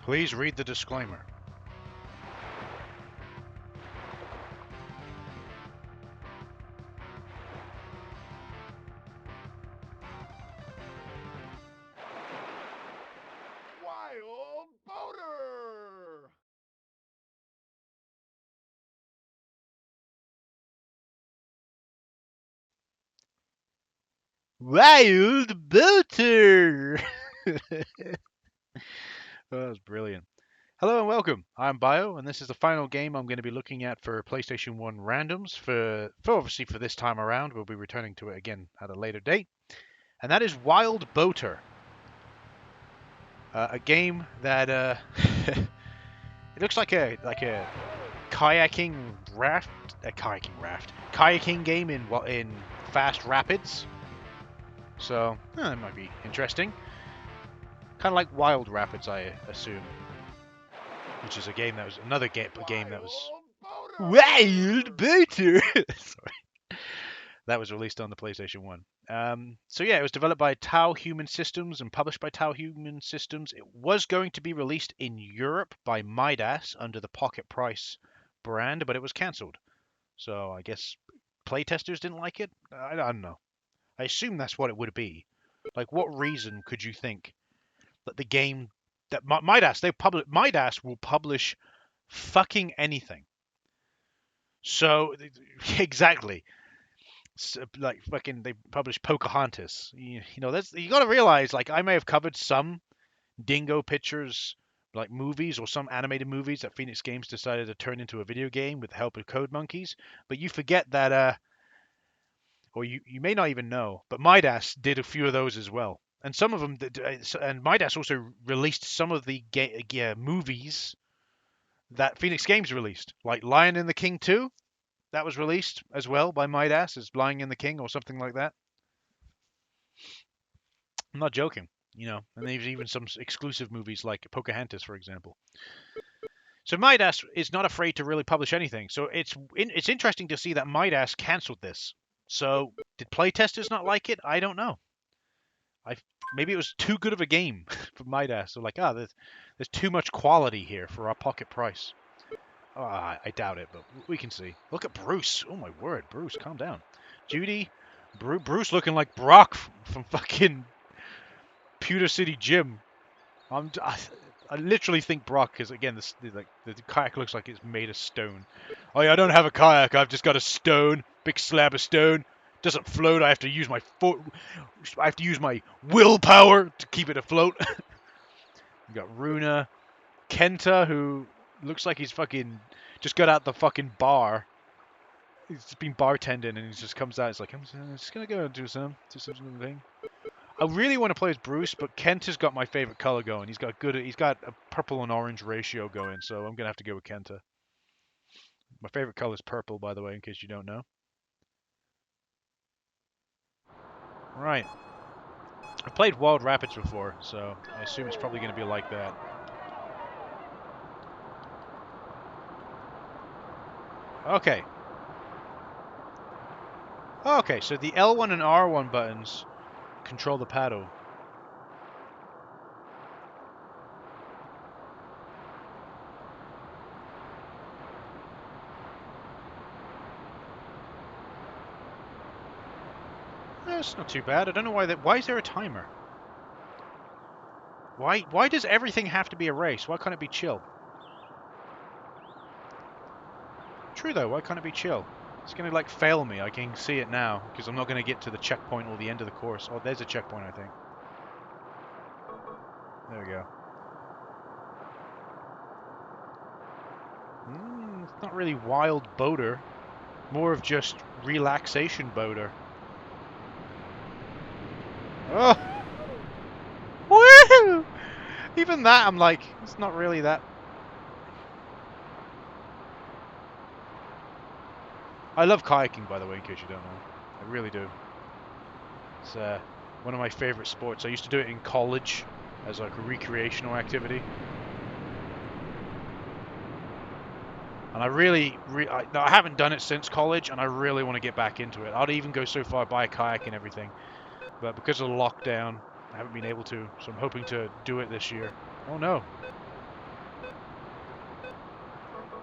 Please read the disclaimer. Wild Boater! Wild Boater! Oh, that was brilliant. Hello and welcome. I'm Bio, and this is the final game I'm going to be looking at for PlayStation 1 randoms for obviously for this time around. We'll be returning to it again at a later date. And that is Wild Boater. A game that it looks like a kayaking kayaking game in fast rapids. So that might be interesting. Kind of like Wild Rapids, I assume, which is a game that was another game that was Wild Boater. Sorry, that was released on the PlayStation 1. So yeah, it was developed by Tau Human Systems and published by Tau Human Systems. It was going to be released in Europe by Midas under the Pocket Price brand, but it was cancelled. So I guess playtesters didn't like it. I don't know. I assume that's what it would be. Like, what reason could you think that the game that Midas will publish fucking anything? So exactly, like fucking they published Pocahontas. That's you got to realize. Like, I may have covered some dingo pictures, like movies or some animated movies that Phoenix Games decided to turn into a video game with the help of Code Monkeys, but you forget that or you may not even know, but Midas did a few of those as well. And some of them, and Midas also released some of the movies that Phoenix Games released, like Lion and the King 2. That was released as well by Midas as Lion and the King or something like that. I'm not joking, And there's even some exclusive movies like Pocahontas, for example. So Midas is not afraid to really publish anything. So it's interesting to see that Midas canceled this. So did playtesters not like it? I don't know. Maybe it was too good of a game for Midas. So like, there's too much quality here for our pocket price. Oh, I doubt it, but we can see. Look at Bruce. Oh my word, Bruce, calm down. Judy, Bruce looking like Brock from fucking Pewter City Gym. I literally think Brock is again the kayak looks like it's made of stone. Oh yeah, I don't have a kayak. I've just got a stone, big slab of stone. Doesn't float. I have to use my foot. I have to use my willpower to keep it afloat. We got Runa, Kenta, who looks like he's fucking just got out the fucking bar. He's been bartending and he just comes out. It's like I'm just gonna go and do something thing. I really want to play as Bruce, but Kenta's got my favorite color going. He's got a purple and orange ratio going, so I'm gonna have to go with Kenta. My favorite color is purple, by the way, in case you don't know. Right. I've played Wild Rapids before, so I assume it's probably going to be like that. Okay. Okay, so the L1 and R1 buttons control the paddle. That's not too bad. I don't know why that. Why is there a timer? Why does everything have to be a race? Why can't it be chill? True though, why can't it be chill? It's gonna like fail me. I can see it now because I'm not gonna get to the checkpoint or the end of the course. Oh, there's a checkpoint, I think. There we go. It's not really wild boater, more of just relaxation boater. Oh, woo! Even that, I'm like, it's not really that. I love kayaking, by the way, in case you don't know. I really do. It's one of my favorite sports. I used to do it in college as like a recreational activity. And I really, I haven't done it since college, and I really want to get back into it. I'd even go so far buy a kayak and everything, but because of the lockdown, I haven't been able to. So I'm hoping to do it this year. Oh no!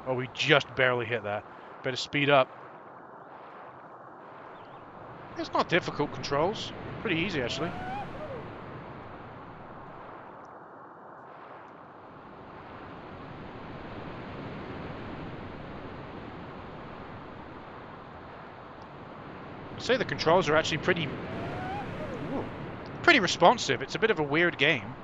Oh, we just barely hit that. Better speed up. It's not difficult controls. Pretty easy, actually. I'd say the controls are actually pretty responsive. It's a bit of a weird game.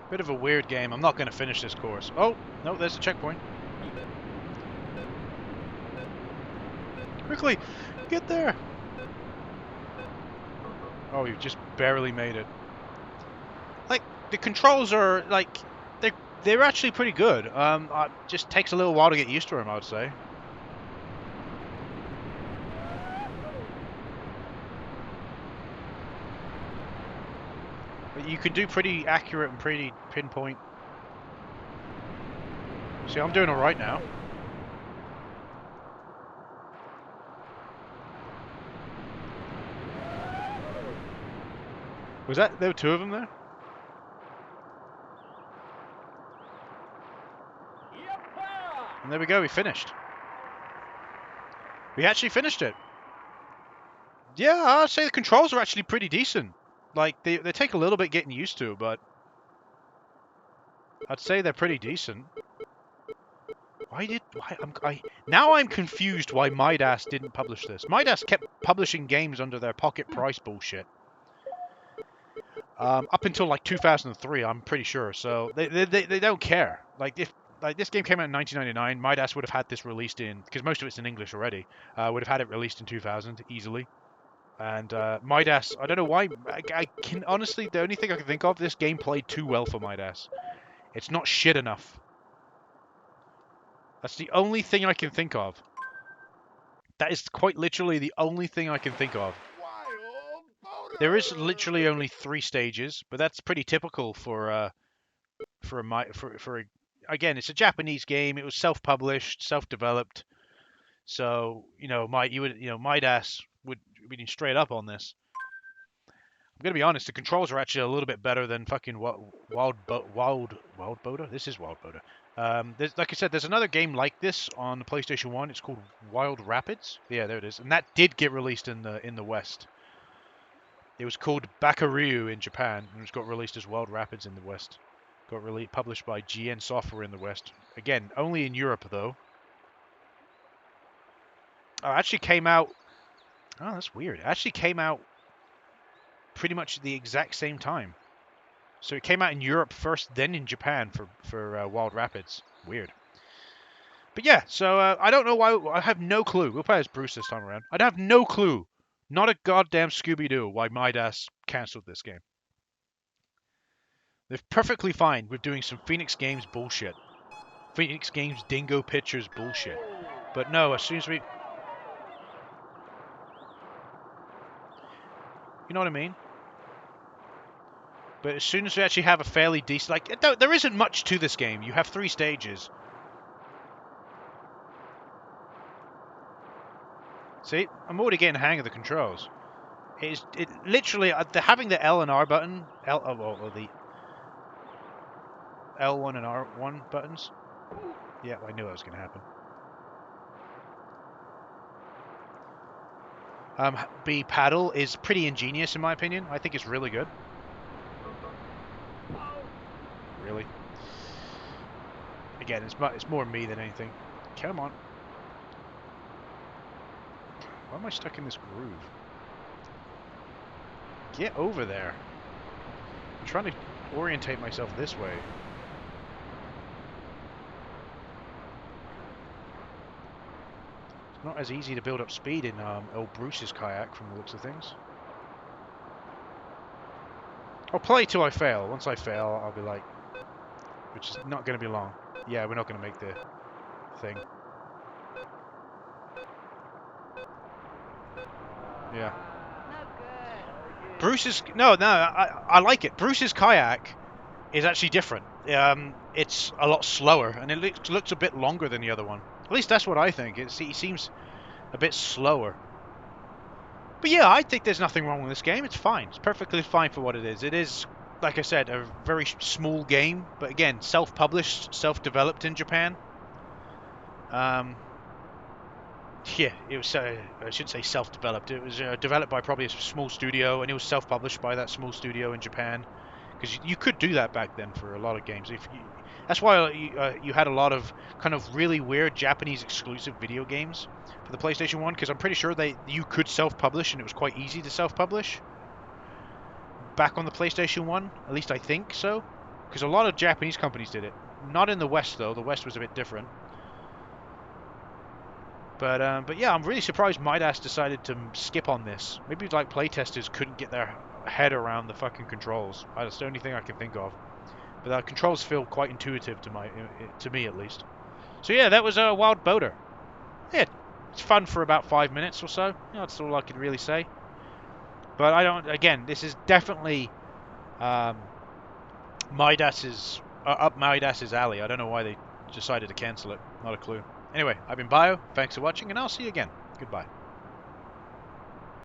Bit of a weird game. I'm not going to finish this course. Oh, no, there's a checkpoint. Quickly, get there. Oh, you just barely made it. Like, the controls are, like, they're actually pretty good. It just takes a little while to get used to them, I would say. But you can do pretty accurate and pretty pinpoint. See, I'm doing all right now. Was that, there were two of them there? And there we go, we finished. We actually finished it. Yeah, I'd say the controls are actually pretty decent. Like, they take a little bit getting used to, but I'd say they're pretty decent. Now I'm confused why Midas didn't publish this. Midas kept publishing games under their pocket price bullshit. Up until like 2003, I'm pretty sure. So they don't care. Like if this game came out in 1999, Midas would have had this released in, because most of it's in English already. Would have had it released in 2000 easily. And Midas, I don't know why. I can honestly, the only thing I can think of, this game played too well for Midas. It's not shit enough. That's the only thing I can think of. That is quite literally the only thing I can think of. There is literally only 3 stages, but that's pretty typical for again, it's a Japanese game. It was self-published, self-developed. So, Midas would be straight up on this. I'm gonna be honest, the controls are actually a little bit better than fucking Wild Boda. This is Wild Boda. Like I said, there's another game like this on the PlayStation 1. It's called Wild Rapids. Yeah, there it is. And that did get released in the West. It was called Bakaryu in Japan, and it got released as Wild Rapids in the West. Got published by GN Software in the West. Again, only in Europe though. Oh, it actually came out. Oh, that's weird. It actually came out pretty much the exact same time. So it came out in Europe first, then in Japan for Wild Rapids. Weird. But yeah, so I don't know why. I have no clue. We'll play as Bruce this time around. I have no clue. Not a goddamn Scooby-Doo why Midas cancelled this game. They're perfectly fine with doing some Phoenix Games bullshit. Phoenix Games Dingo Pictures bullshit. But no, as soon as we... You know what I mean? But as soon as we actually have a fairly decent... Like, there isn't much to this game. You have 3 stages. See? I'm already getting the hang of the controls. It literally... having the L and R button... the L1 and R1 buttons. Yeah, I knew that was going to happen. B paddle is pretty ingenious in my opinion. I think it's really good. Really. Again, it's more me than anything. Come on. Why am I stuck in this groove? Get over there. I'm trying to orientate myself this way. It's not as easy to build up speed in old Bruce's kayak from the looks of things. I'll play till I fail. Once I fail, I'll be like... Which is not going to be long. Yeah, we're not going to make the thing. Yeah. Not good. Bruce's... No, I like it. Bruce's kayak is actually different. it's a lot slower, and it looks a bit longer than the other one. At least that's what I think. It seems a bit slower. But yeah, I think there's nothing wrong with this game. It's fine. It's perfectly fine for what it is. It is, like I said, a very small game, but again, self-published, self-developed in Japan. Yeah, it was. I should say self-developed. It was developed by probably a small studio, and it was self-published by that small studio in Japan. Because you could do that back then for a lot of games. That's why you had a lot of kind of really weird Japanese exclusive video games for the PlayStation 1. Because I'm pretty sure you could self-publish, and it was quite easy to self-publish back on the PlayStation 1. At least I think so. Because a lot of Japanese companies did it. Not in the West though. The West was a bit different. But yeah, I'm really surprised Midas decided to skip on this. Maybe like playtesters couldn't get their head around the fucking controls. That's the only thing I can think of. But the controls feel quite intuitive to me at least. So yeah, that was a Wild Boater. Yeah, it's fun for about 5 minutes or so. That's all I can really say. But I don't. Again, this is definitely Midas's up Midas's alley. I don't know why they decided to cancel it. Not a clue. Anyway, I've been Bio. Thanks for watching, and I'll see you again. Goodbye.